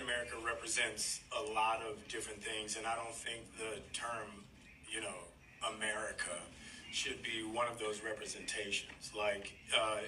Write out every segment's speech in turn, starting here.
America represents a lot of different things, and I don't think the term, America should be one of those representations.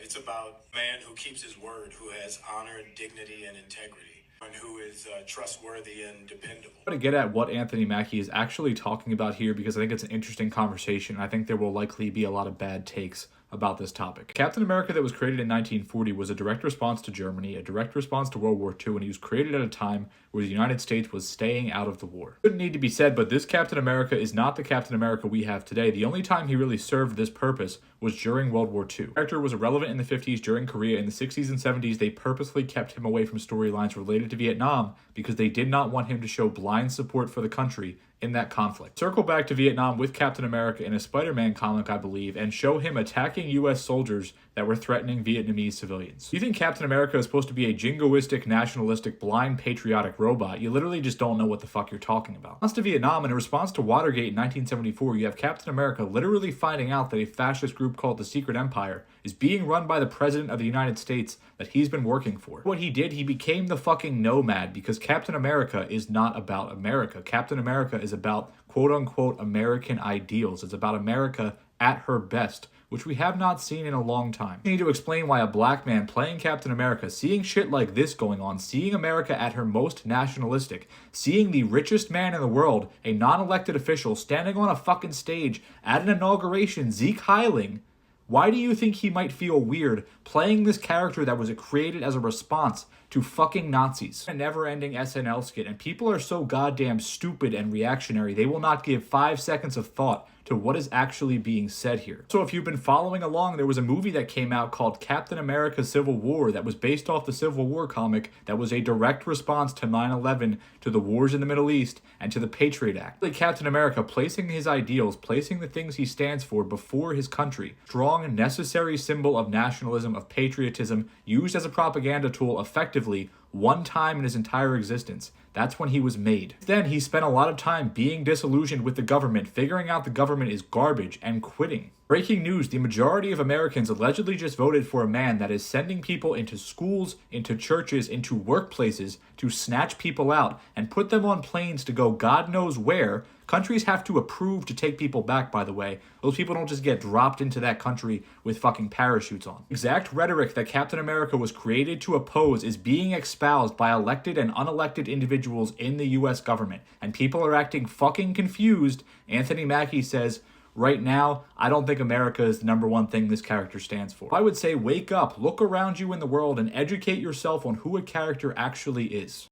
It's about a man who keeps his word, who has honor, dignity, and integrity, and who is trustworthy and dependable. To get at what Anthony Mackie is actually talking about here, because I think it's an interesting conversation. I think there will likely be a lot of bad takes about this topic. Captain America that was created in 1940 was a direct response to Germany, a direct response to World War II, and he was created at a time where the United States was staying out of the war. It didn't need to be said, but this Captain America is not the Captain America we have today. The only time he really served this purpose was during World War II. The character was irrelevant in the 50s, during Korea. In the 60s and 70s, they purposely kept him away from storylines related to Vietnam because they did not want him to show blind support for the country in that conflict. Circle back to Vietnam with Captain America in a Spider-Man comic, I believe, and show him attacking US soldiers that were threatening Vietnamese civilians. You think Captain America is supposed to be a jingoistic, nationalistic, blind, patriotic robot? You literally just don't know what the fuck you're talking about. In response to Vietnam, in a response to Watergate in 1974, you have Captain America literally finding out that a fascist group called the Secret Empire is being run by the President of the United States that he's been working for. What he did, he became the fucking nomad, because Captain America is not about America. Captain America is about quote-unquote American ideals. It's about America at her best, which we have not seen in a long time. I need to explain why a black man playing Captain America, seeing shit like this going on, seeing America at her most nationalistic, seeing the richest man in the world, a non-elected official, standing on a fucking stage at an inauguration, Zeke Heiling, why do you think he might feel weird playing this character that was created as a response to fucking Nazis? A never-ending SNL skit, and people are so goddamn stupid and reactionary, they will not give 5 seconds of thought to what is actually being said here. So if you've been following along, there was a movie that came out called Captain America Civil War that was based off the Civil War comic that was a direct response to 9/11, to the wars in the Middle East, and to the Patriot Act. Captain America placing his ideals, placing the things he stands for before his country. Strong, necessary symbol of nationalism, of patriotism, used as a propaganda tool effectively one time in his entire existence. That's when he was made. Then he spent a lot of time being disillusioned with the government, figuring out the government is garbage, and quitting. Breaking news, the majority of Americans allegedly just voted for a man that is sending people into schools, into churches, into workplaces to snatch people out and put them on planes to go God knows where. Countries have to approve to take people back, by the way. Those people don't just get dropped into that country with fucking parachutes on. Exact rhetoric that Captain America was created to oppose is being espoused by elected and unelected individuals in the US government. And people are acting fucking confused. Anthony Mackie says, right now, I don't think America is the number one thing this character stands for. I would say wake up, look around you in the world, and educate yourself on who a character actually is.